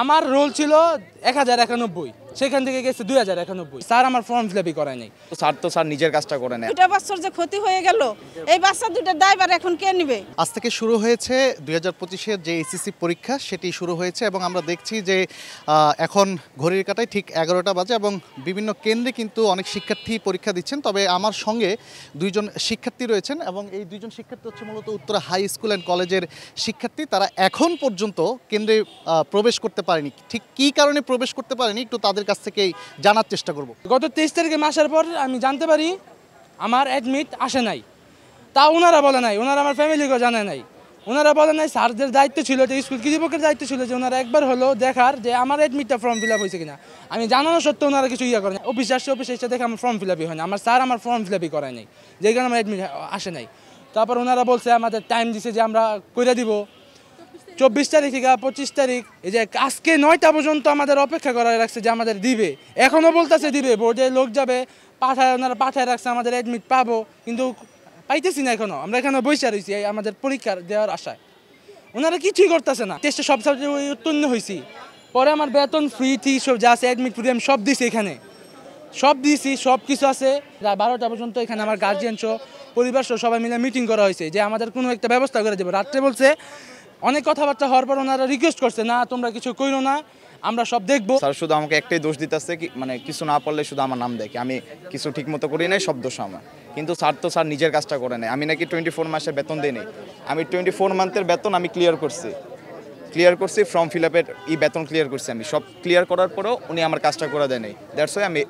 আমার রোল ছিল 1091, সেখান থেকে গেছে 2091। স্যার আমার ফর্ম ফিল করায় নাই। স্যার নিজের কাজটা করে নেয়। 2টা বছর যে ক্ষতি হয়ে গেল, এই বাচ্চা দুটোর দায়ভার এখন কে নেবে? আজ থেকে শুরু হয়েছে 2025-এর যে এসএসসি পরীক্ষা, সেটি শুরু হয়েছে এবং আমরা দেখছি যে এখন ঘড়ির কাঁটায় ঠিক 11টা বাজে এবং বিভিন্ন কেন্দ্রে কিন্তু অনেক শিক্ষার্থী পরীক্ষা দিচ্ছেন। তবে আমার সঙ্গে দুইজন শিক্ষার্থী রয়েছেন এবং এই দুইজন শিক্ষার্থী হচ্ছে মূলত উত্তরা হাই স্কুল অ্যান্ড কলেজের শিক্ষার্থী। তারা এখন পর্যন্ত কেন্দ্রে প্রবেশ করতে পারেনি। ঠিক কী কারণে প্রবেশ করতে পারেনি একটু তাদের কাছ থেকেই জানার চেষ্টা করব। গত 23 তারিখে আসার পর আমি জানতে পারি আমার অ্যাডমিট আসে নাই। তা ওনারা বলে নাই, ওনারা আমার ফ্যামিলিকেও জানে নাই। ওনারা বলে নাই, স্যারদের দায়িত্ব ছিল, যে স্কুল কর্তৃপক্ষের দায়িত্ব ছিল যে ওনারা একবার হলো দেখার যে আমার অ্যাডমিটটা ফর্ম ফিল আপ হয়েছে কিনা। আমি জানানো সত্ত্বেও ওনারা কিছু করেন। অফিসে এসে দেখে আমার ফর্ম ফিল আপই হয় না। আমার স্যার আমার ফর্ম ফিল আপই করায় নাই, যে কারণে আমার অ্যাডমিট আসে নাই। তারপর ওনারা বলছে আমাদের টাইম দিছে যে আমরা করে দিব 24 তারিখ থেকে 25 তারিখ, এই যে আজকে 9টা পর্যন্ত আমাদের অপেক্ষা করা রাখছে যে আমাদের দিবে। এখনও বলতেছে দিবে, বোর্ডে লোক যাবে, ওনারা পাঠায় রাখছে আমাদের অ্যাডমিট পাবো, কিন্তু পাইতেছি না এখনও। আমরা এখানে বসে রয়েছি আমাদের পরীক্ষার দেওয়ার আশায়। ওনারা কিছুই করতেছে না। টেস্টে সব সাবজেক্ট উত্তীর্ণ হয়েছি, পরে আমার বেতন ফ্রি সব যা আছে অ্যাডমিট ফ্রি আমি সব দিয়েছি, এখানে সব দিয়েছি, সব কিছু আছে। 12টা পর্যন্ত এখানে আমার গার্জিয়ান সহ পরিবার সহ সবাই মিলে মিটিং করা হয়েছে যে আমাদের কোনো একটা ব্যবস্থা করে দেবে। রাত্রে বলছে, অনেক কথাবার্তা হওয়ার পর ওনারা রিকোয়েস্ট করছে, না তোমরা কিছু কইরো না, আমরা সব দেখবো। স্যার শুধু আমাকে একটাই দোষ দিতেছে, মানে কিছু না পারলে শুধু আমার নাম দেখে, আমি কিছু ঠিক মতো করি নাই, সব দোষ আমার। কিন্তু স্যার নিজের কাজটা করে নেয়। আমি নাকি 24 মাসের বেতন দিই নাই। আমি 24 মান্থের বেতন আমি ক্লিয়ার করছি, ফর্ম ফিল আপের বেতন ক্লিয়ার করছি। আমি সব ক্লিয়ার করার পরেও উনি আমার কাজটা করে দেয় নাই। দ্যাটস ওয়াই আমি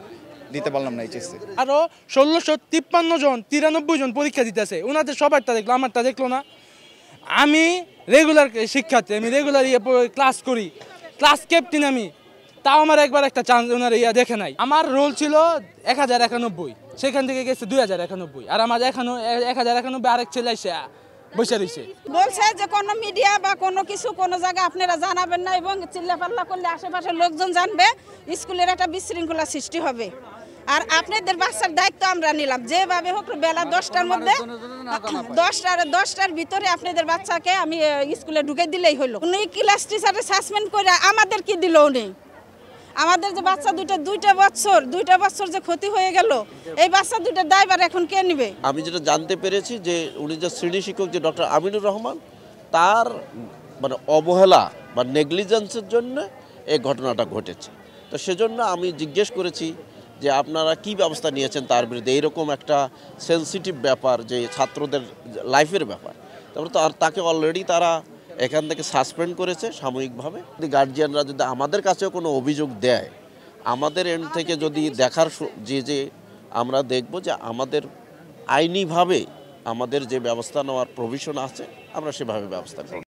দিতে পারলাম না এইচএসসি। আরও 1653 জন 93 জন পরীক্ষা দিতেছে, ওনাদের সবারটা দেখলো, আমারটা দেখলো না। আমি রেগুলার শিক্ষার্থী, আমি রেগুলার ক্লাস করি, ক্লাস ক্যাপ্টেন আমি, তাও আমার একবার একটা চান্স ওনার দেখে নাই। আমার রোল ছিল 1091, সেখান থেকে গেছে 2091। আর আমার এখনো 1091 আরেক ছেলে এসে বসে রয়েছে। বলছে যে কোনো মিডিয়া বা কোনো কিছু কোনো জায়গায় আপনারা জানাবেন না, এবং চিল্লাপাল্লা করলে আশেপাশের লোকজন জানবে, স্কুলের একটা বিশৃঙ্খলা সৃষ্টি হবে। আর আপনাদের বাচ্চার দায়িত্ব আমরা নিলাম, যেভাবে হোক বেলা 10টার মধ্যে 10টার ভিতরে আপনাদের বাচ্চাকে আমি স্কুলে ঢুকে দিলেই হলো। উনি ক্লাস টিচারে সাসপেন্ড করে আমাদের কি দিল উনি? আমাদের যে বাচ্চা দুইটা বছর যে ক্ষতি হয়ে গেল, এই বাচ্চা দুটোর দায়ভার এখন কে নেবে? আমি যেটা জানতে পেরেছি যে উনি যে শ্রেণী শিক্ষক যে ডক্টর আমিনুর রহমান, তার মানে অবহেলা বা নেগলিজেন্সের জন্য এই ঘটনাটা ঘটেছে। তো সেজন্য আমি জিজ্ঞেস করেছি যে আপনারা কি ব্যবস্থা নিয়েছেন তার বিরুদ্ধে। এইরকম একটা সেন্সিটিভ ব্যাপার, যে ছাত্রদের লাইফের ব্যাপার, তারপরে তাকে অলরেডি তারা এখান থেকে সাসপেন্ড করেছে সাময়িকভাবে। যদি গার্জিয়ানরা যদি আমাদের কাছেও কোনো অভিযোগ দেয়, আমাদের এন্ড থেকে যদি দেখার যে আমরা দেখব যে আমাদের আইনিভাবে আমাদের যে ব্যবস্থা নেওয়ার প্রভিশন আছে, আমরা সেভাবে ব্যবস্থা করব।